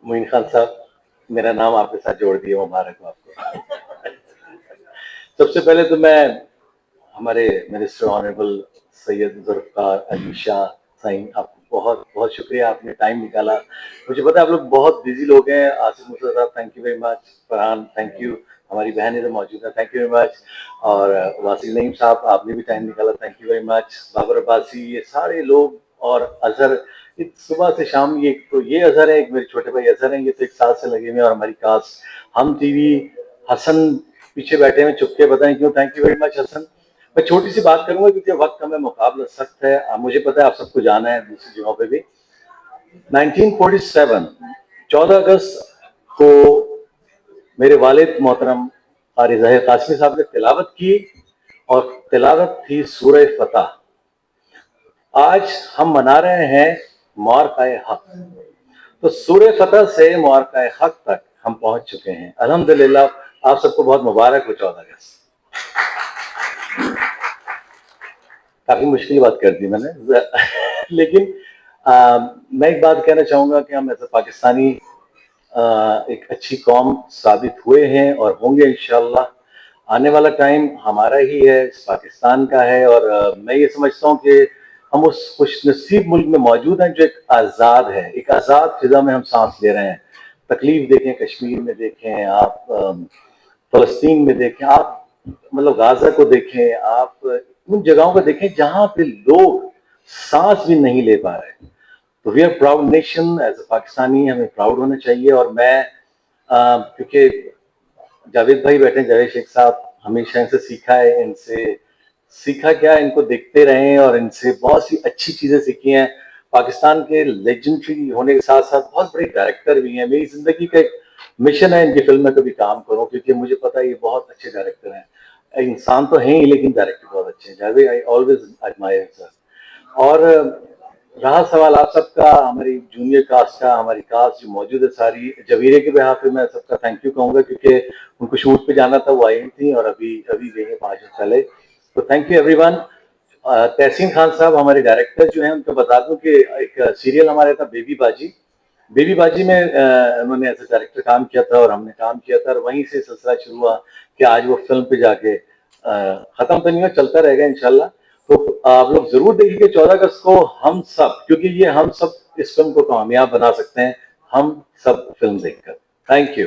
معین خان صاحب میرا نام آپ کے ساتھ جوڑ دیے، مبارک ہو آپ کو. سب سے پہلے تو میں ہمارے منسٹر آنریبل سید ذوالفقار علی شاہ سائن، آپ کو بہت بہت شکریہ، آپ نے ٹائم نکالا. مجھے پتا ہے آپ لوگ بہت بزی لوگ ہیں. آصف مرتضیٰ صاحب thank you very much. Farhan thank you. ہماری بہن ادھر موجود ہے، تھینک یو ویری مچ. اور واصل نعیم صاحب آپ نے بھی ٹائم نکالا، thank you very much. Babar Abbasi, یہ سارے لوگ. اور اظہر، صبح سے شام، یہ اظہر ہے، ایک میرے چھوٹے بھائی اظہر ہیں، یہ تو 1 سال سے لگے ہوئے ہیں. اور ہماری کاسٹ ہم ٹی وی، حسن پیچھے بیٹھے ہیں چپ کے، بتائیں کیوں. تھینک یو ویری مچ حسن. میں چھوٹی سی بات کروں گا کیونکہ وقت ہمیں مقابلہ سخت ہے. مجھے پتا ہے آپ سب کو جانا ہے دوسری جگہوں پہ بھی. 1947 14 اگست کو میرے والد محترم قاری ظاہر قاسمی صاحب نے تلاوت کی، اور تلاوت تھی سورہ فتح. آج ہم منا رہے ہیں معرکہ حق. تو سورہ فتح سے معرکہ حق تک ہم پہنچ چکے ہیں الحمدللہ. آپ سب کو بہت مبارک ہو 14 اگست. کافی مشکل بات کر دی میں نے، لیکن میں ایک بات کہنا چاہوں گا کہ ہم ایسے پاکستانی ایک اچھی قوم ثابت ہوئے ہیں اور ہوں گے انشاءاللہ. آنے والا ٹائم ہمارا ہی ہے، پاکستان کا ہے. اور میں یہ سمجھتا ہوں کہ ہم اس خوش نصیب ملک میں موجود ہیں جو ایک آزاد ہے، ایک آزاد فضا میں ہم سانس لے رہے ہیں. تکلیف دیکھیں کشمیر میں، دیکھیں آپ فلسطین میں، دیکھیں آپ مطلب غازہ کو دیکھیں، آپ ان جگہوں کو دیکھیں جہاں پہ لوگ سانس بھی نہیں لے پا رہے. تو we are proud nation. As a Pakistani ہمیں پراؤڈ ہونا چاہیے. اور میں کیونکہ جاوید بھائی بیٹھے ہیں، جاوید شیخ صاحب، ہمیشہ ان سے سیکھا ہے. ان سے سیکھا کیا، ان کو دیکھتے رہے اور ان سے بہت سی اچھی چیزیں سیکھی ہیں. پاکستان کے لیجنڈری ہونے کے ساتھ ساتھ بہت بڑے ڈائریکٹر بھی ہیں. میری زندگی کا ایک مشن ہے ان کی فلم میں کبھی کام کروں، کیونکہ مجھے پتا ہے یہ بہت اچھے ڈائریکٹر ہیں. انسان تو ہیں ہی لیکن ڈائریکٹر بہت اچھے ہیں. جاوید آئی آلویز ایڈمائر سر. اور رہا سوال آپ سب کا، ہماری جونیئر کاسٹ کا، ہماری کاسٹ جو موجود ہے ساری، جویرے کے بہاف پہ میں سب کا تھینک یو کہوں گا کیونکہ ان کو شوٹ پہ جانا تھا، وہ آئی تھیں اور ابھی گئی ہیں 5 دن پہلے. تو تھینک یو ایوری ون. تحسین خان صاحب ہمارے ڈائریکٹر جو ہیں، ان کو بتا دوں کہ ایک سیریل ہمارا تھا بیبی باجی. بیبی باجی میں انہوں نے ایز اے ڈائریکٹر کام کیا تھا اور ہم نے کام کیا تھا. اور وہیں سے سلسلہ شروع ہوا کہ آج وہ فلم پہ جا کے ختم تو نہیں ہوا، چلتا رہے گا انشاءاللہ. تو آپ لوگ ضرور دیکھیے کہ 14 اگست کو ہم سب، کیونکہ یہ ہم سب اس فلم کو کامیاب بنا سکتے ہیں، ہم سب فلم دیکھ کر. Thank you.